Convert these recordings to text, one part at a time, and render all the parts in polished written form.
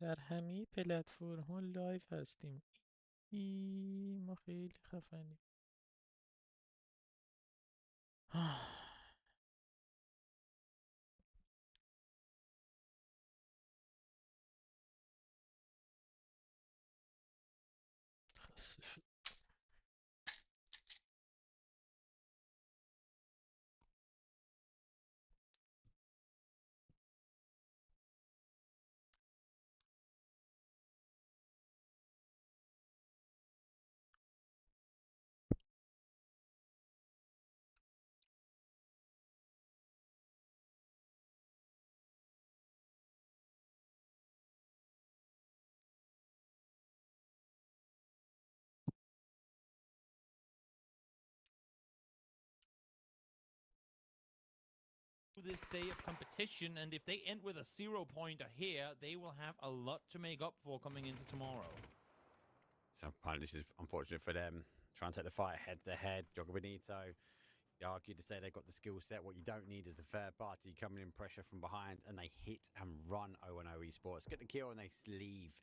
در همه پلتفرم ها لایو هستیم. ما خیلی خفنیم. خسته شدم. This day of competition, and if they end with a 0-pointer here, they will have a lot to make up for coming into tomorrow. So apparently this is unfortunate for them. Trying to take the fight head to head. Jogo Benito, you argue to say they've got the skill set. What you don't need is a third party coming in pressure from behind, and they hit and run 0-0 Esports. Get the kill and they leave.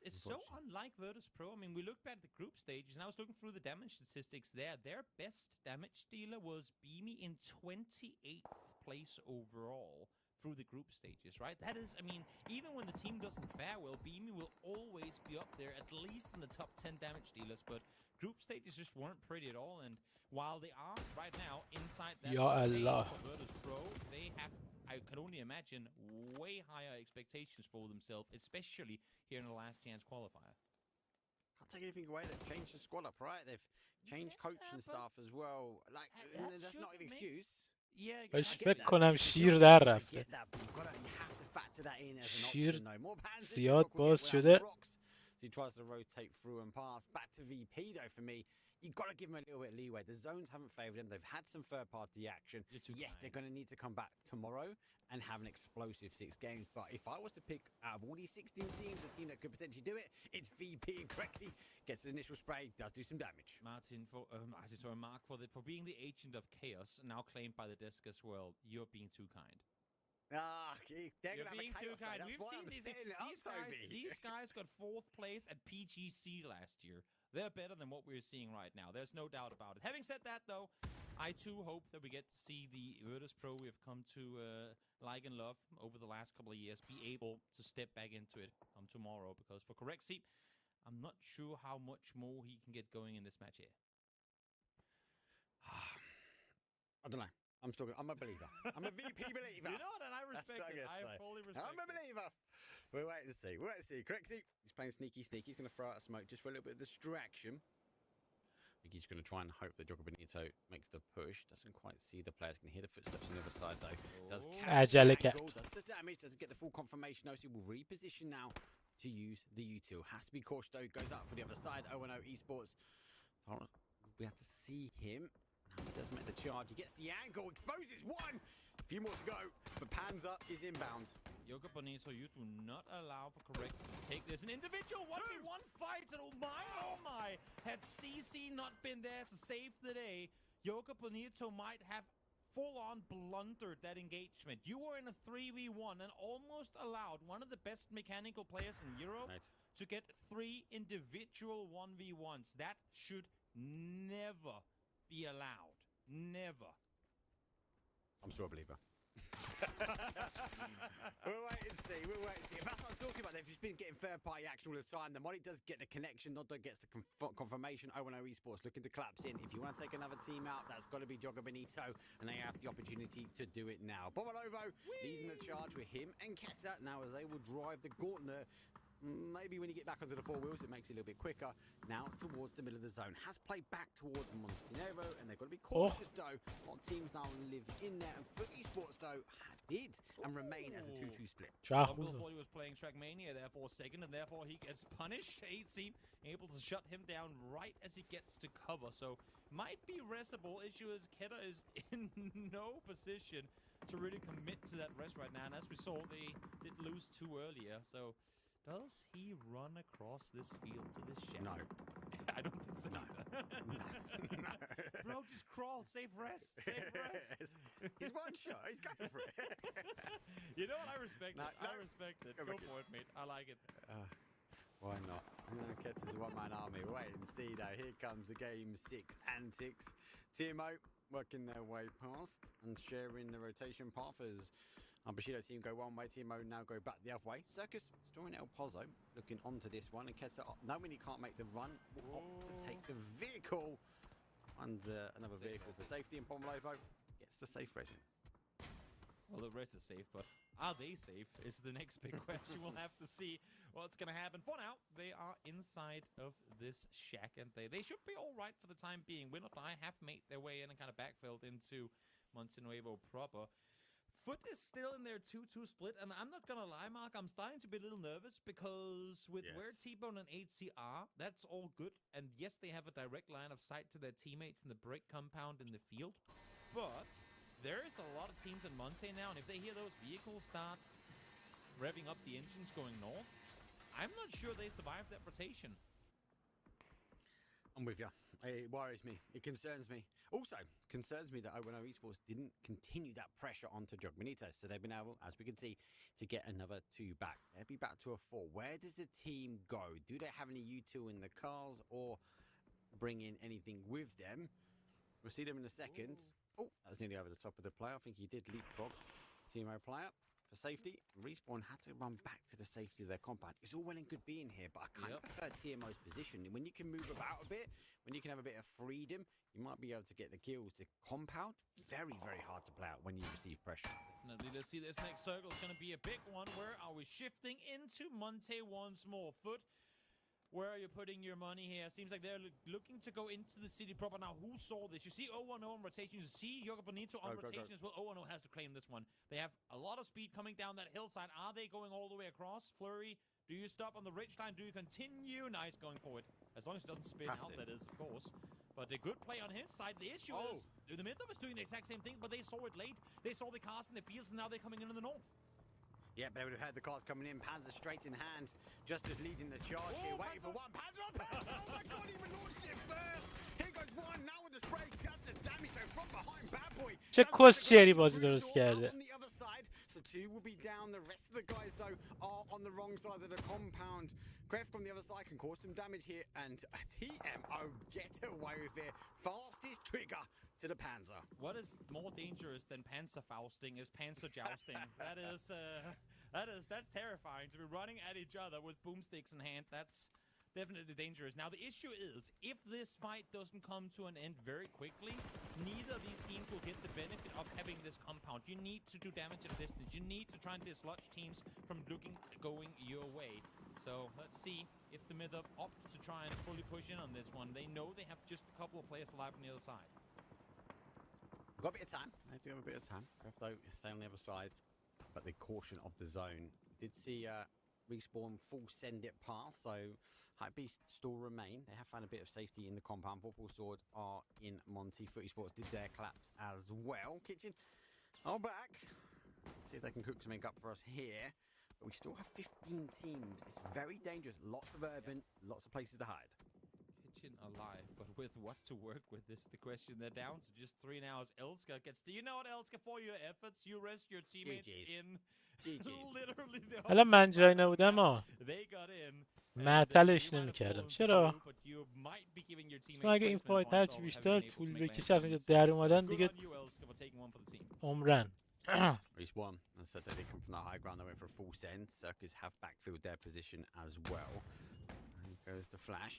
It's so unlike Virtus Pro. I mean, we looked at the group stages, and I was looking through the damage statistics there. Their best damage dealer was Beamy in 28th place overall through the group stages, right? That is, I mean, even when the team doesn't fare well, Beamy will always be up there, at least in the top 10 damage dealers, but group stages just weren't pretty at all, and while they are right now inside that top 8 for Virtus Pro, they have, I can only imagine, way higher expectations for themselves, especially here in the last chance qualifier. Can't take anything away. They've changed the squad up, right? They've changed coach and staff as well. Like, that's not an excuse. Yeah, exactly. فکر کنم شیر در رفته. شیر زیاد باز شده. He tries to rotate through and pass. Back to VP though for me. You've got to give them a little bit of leeway. The zones haven't favoured them. They've had some third-party action. Yes, they're going to need to come back tomorrow and have an explosive 6 games. But if I was to pick out of all these 16 teams, a team that could potentially do it, it's VP and Crexy. Gets an initial spray, does do some damage. Martin, Mark, for being the agent of chaos, now claimed by the desk as well, you're being too kind. They're going to have a chaos day. That's why I'm setting it up, Toby. These guys got 4th place at PGC last year. They're better than what we're seeing right now. There's no doubt about it. Having said that, though, I too hope that we get to see the Virtus Pro we have come to like and love over the last couple of years be able to step back into it tomorrow. Because for Corexy, I'm not sure how much more he can get going in this match here. I don't know. I'm a believer. I'm a VP believer. You know what? And I respect it. I fully respect it. I'm a believer. We'll wait and see. We'll wait and see. Crexy, he's playing sneaky. He's going to throw out a smoke just for a little bit of distraction. I think he's going to try and hope that Jogo Benito makes the push. Doesn't quite see the players. Can hear the footsteps on the other side though. Does the damage. Doesn't get the full confirmation. He will reposition now to use the util. Has to be cautious though. Goes up for the other side. 0-0 Esports. We have to see him. He does make the charge. He gets the angle, exposes one. A few more to go, but Panzer is inbound. Jogo Bonito, you do not allow for Corexy to take this. An individual 1v1 fight, and oh my. Had CC not been there to save the day, Jogo Bonito might have full-on blundered that engagement. You were in a 3v1 and almost allowed one of the best mechanical players in Europe to get 3 individual 1v1s. That should never be allowed. Never. I'm still a believer. We'll wait and see. That's what I'm talking about. They've just been getting third-party action all the time. The Money does get the connection, not gets the confirmation. 0-0 Esports looking to collapse in. If you want to take another team out, that's got to be Jogo Benito, and they have the opportunity to do it now. Bomolovo leading the charge with him and Keta now as they will drive the gauntlet. Maybe when you get back onto the 4 wheels, it makes it a little bit quicker. Now towards the middle of the zone. Has played back towards Montenegro, and they've got to be cautious, though. A lot of teams now live in there, and for Esports, though, did and remain as a 2-2 split. Thought he was playing Trackmania there for a second, and therefore he gets punished. AC able to shut him down right as he gets to cover. So might be resible. Issue is Keta is in no position to really commit to that rest right now. And as we saw, they did lose 2 earlier. So Does he run across this field to this shack? No. I don't think so. No. either. No. Bro, just crawl. Safe rest. Safe rest. He's one shot. He's going for it. You know what? I respect No, it. I no. respect it. Go Go back for it, mate. I like it. Why not? Kets is a one-man army. Wait and see, though. Here comes the game 6 antics. TMO working their way past and sharing the rotation path as Bushido team go one way, TMO now go back the other way. Circus storing El Pozo looking onto this one, and Ketsa, knowing he can't make the run, will opt to take the vehicle and another vehicle for safety, and Pomolovo gets the safe resin. Well, the rest is safe, but are they safe is the next big question. We'll have to see what's going to happen. For now, they are inside of this shack, and they should be all right for the time being. Win or Die have made their way in and kind of backfilled into Montenuevo proper. Foot is still in their 2-2 split, and I'm not going to lie, Mark, I'm starting to be a little nervous because with where T-Bone and HC are, that's all good. And yes, they have a direct line of sight to their teammates in the break compound in the field, but there is a lot of teams in Monte now, and if they hear those vehicles start revving up the engines going north, I'm not sure they survive that rotation. I'm with you. It worries me. It concerns me. Also, concerns me that ONO Esports didn't continue that pressure onto Jog Benitez. So they've been able, as we can see, to get another 2 back. They'll be back to a 4. Where does the team go? Do they have any U2 in the cars or bring in anything with them? We'll see them in a second. Oh, that was nearly over the top of the player. I think he did leapfrog Teemo player. For safety, Respawn had to run back to the safety of their compound. It's all well and good being here, but I kind of prefer TMO's position. When you can move about a bit, when you can have a bit of freedom, you might be able to get the kills. The compound, very, very hard to play out when you receive pressure. Definitely. Let's see, this next circle is going to be a big one. Where are we shifting into Monte once more? Foot, where are you putting your money here? Seems like they're looking to go into the city proper. Now, who saw this? You see 0-1-0 on rotation. You see Yoga Bonito on rotation as well. 0-1-0 has to claim this one. They have a lot of speed coming down that hillside. Are they going all the way across? Flurry, do you stop on the ridge line? Do you continue? Nice, going forward. As long as it doesn't spin out, that is, of course. But a good play on his side. The issue is, the Mytho was doing the exact same thing, but they saw it late. They saw the cars in the fields, and now they're coming in the north. Yeah, they would have had the cars coming in. Panzer straight in hand, just as leading the charge here, waiting for one. Panzer up! Oh my god, he launched it first! Here goes one, now with the spray, does the damage though from behind. Bad Boy. چه کسچری بازی درست کرده. On the other side, so 2 will be down. The rest of the guys though are on the wrong side of the compound. Gref from the other side can cause some damage here, and TMO get away with it. Fastest trigger to the Panzer. What is more dangerous than Panzer Fausting is Panzer Jousting. That's terrifying to be running at each other with boomsticks in hand. That's definitely dangerous. Now the issue is, if this fight doesn't come to an end very quickly, neither of these teams will get the benefit of having this compound. You need to do damage at a distance. You need to try and dislodge teams from going your way. So let's see if the Mytho opt to try and fully push in on this one. They know they have just a couple of players alive on the other side. Got a bit of time. They do have a bit of time. Gref though stay on the other side, but the caution of the zone. Did see Respawn full send it past, so Hype Beast still remain. They have found a bit of safety in the compound. Football Sword are in Monty. Footy Sports did their collapse as well. Kitchen are back. See if they can cook something up for us here. But we still have 15 teams. It's very dangerous. Lots of urban, lots of places to hide. Kitchen alive, but with what to work with is the question. They're down to just 3 now as Elska gets... Do you know what, Elska, for your efforts, you rest your teammates in literally the حالا من جای نبودم They got in. معطلش نمی‌کردم. چرا؟ چون اگه این فایت هرچی بیشتر طول بکشه از اینجا در اومدن دیگه عمرن. Respawn, and so they come from the high ground. They went for a full send. Circus have backfilled their position as well. And here goes the flash.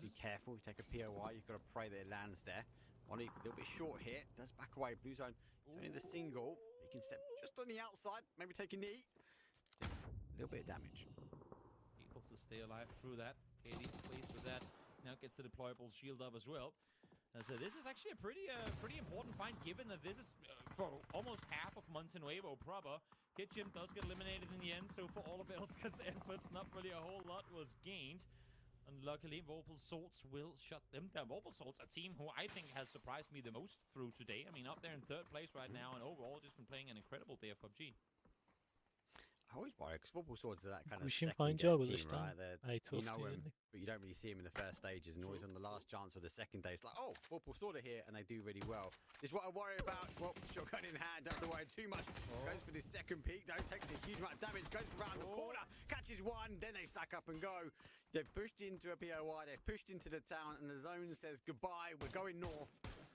Be careful. You take a POI. You've got to pray that it lands there. One a little bit short here. Does back away. Blue zone. Only the single. He can step just on the outside. Maybe take a knee. A little bit of damage. Able to stay alive through that. Katie, pleased with that. Now gets the deployable shield up as well. So this is actually a pretty important find, given that this is for almost half of Montenuevo proper. Kitchen does get eliminated in the end, so for all of Elska's efforts, not really a whole lot was gained. And luckily, Vorpal Salts will shut them down. Vorpal Salts, a team who I think has surprised me the most through today. I mean, up there in 3rd place right now, and overall just been playing an incredible day of PUBG. I always worry because football swords are that kind of گوشیم second پایین guess جا team, گذاشتم. right? ای You know توفتی. them, but you don't really see them in the first stages, and always on the last chance or the second day, it's like, oh, football sword are here, and they do really well. This is what I worry about. Well, shotgun in hand, don't have to worry too much. Goes for this second peak, though, takes a huge amount of damage, goes around the corner, catches one, then they stack up and go. They've pushed into a POI, they've pushed into the town, and the zone says goodbye, we're going north.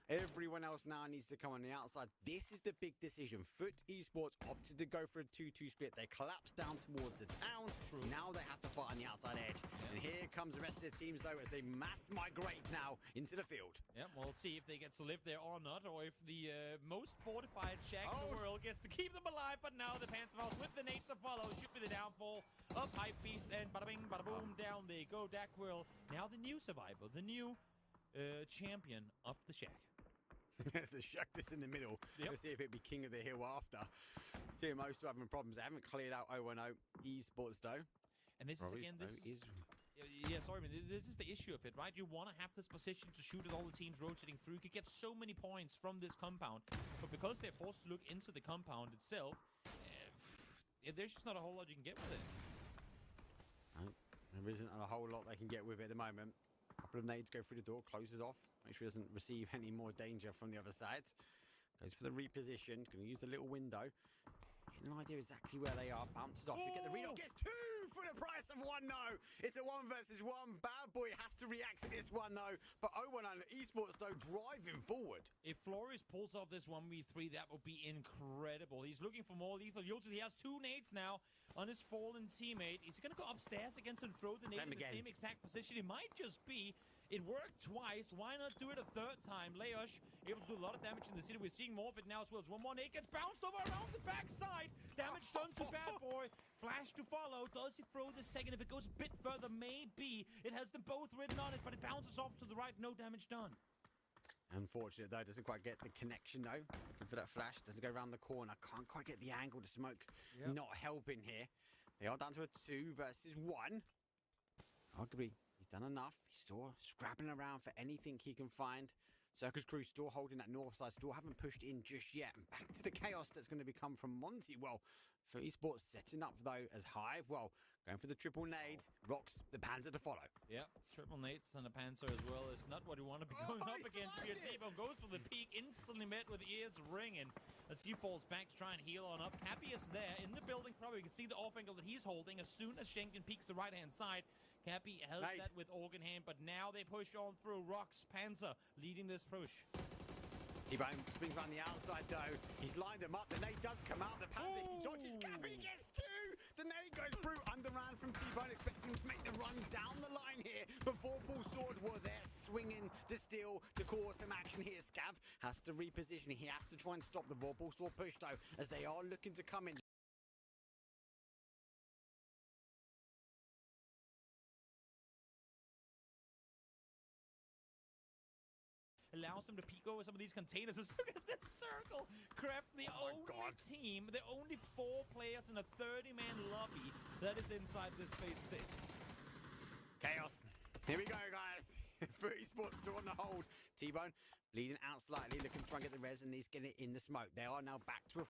Everyone else now needs to come on the outside. This is the big decision. Foot Esports opted to go for a 2-2 split. They collapsed down towards the town. True. Now they have to fight on the outside edge. And here comes the rest of the teams, though, as they mass migrate now into the field. Yeah, we'll see if they get to live there or not, or if the most fortified shack in the world gets to keep them alive. But now the Panzerfaust with the nades to follow should be the downfall of Hype Beast. And bada bing, bada boom, down they go. Dakwill, now the new survivor, the new champion of the shack. There's a shack that's in the middle. Yep. Let's see if it'd be king of the hill after. TMO still having problems. They haven't cleared out 0-1-0 Esports, though. And this is, again, this is... Yeah, sorry, man. This is the issue of it, right? You want to have this position to shoot at all the teams rotating through. You could get so many points from this compound. But because they're forced to look into the compound itself, there's just not a whole lot you can get with it. There isn't a whole lot they can get with it at the moment. A couple of nades go through the door, closes off. Make sure he doesn't receive any more danger from the other side. Goes for the reposition. Going to use the little window. Getting an idea exactly where they are. Bounces off. You get the read. Gets two for the price of one, though. It's a 1 versus 1. Bad Boy has to react to this one, though. But 0-1 Esports, though, driving forward. If Flores pulls off this 1v3, that would be incredible. He's looking for more lethal yields. He has 2 nades now on his fallen teammate. Is he going to go upstairs against and throw the nade in the same exact position? It might just be. It worked twice. Why not do it a third time? Leosh able to do a lot of damage in the city. We're seeing more of it now as well. As one more nade gets bounced over around the backside. Damage done to Bad Boy. Flash to follow. Does he throw the second? If it goes a bit further, maybe. It has them both written on it, but it bounces off to the right. No damage done. Unfortunate, though. Doesn't quite get the connection, though. Looking for that flash. Doesn't go around the corner. Can't quite get the angle to smoke. Yep. Not helping here. They are down to a 2 versus 1. Arguably, he's done enough. He's still scrabbling around for anything he can find. Circus Crew still holding that north side. Still haven't pushed in just yet. And back to the chaos that's going to become from Monty. Well, for Esports setting up, though, as Hive. Well, going for the triple nades. Rocks the Panzer to follow. Yeah, triple nades and a Panzer as well. It's not what you want to be going up against. T-Bone goes for the peak, instantly met with ears ringing as he falls back to try and heal on up. Cappy is there in the building. Probably you can see the off angle that he's holding. As soon as Schenken peeks the right-hand side, Cappy held that with organ hand, but now they push on through. Rocks, Panzer leading this push. T-Bone spins around the outside, though. He's lined them up. The nade does come out. The Panzer, he dodges. Cappy gets 2. The nade goes through. Underran from T-Bone. Expects him to make the run down the line here. But Vorpal Sword were there swinging the steel to cause some action here. Scav has to reposition. He has to try and stop the Vorpal Sword push, though, as they are looking to come in. Allows them to peek over some of these containers. Look at this circle. Craft, the only team, the only 4 players in a 30-man lobby that is inside this phase 6. Chaos. Here we go, guys. 30 Sports still on the hold. T-Bone bleeding out slightly, looking to try and get the res, and he's getting it in the smoke. They are now back to a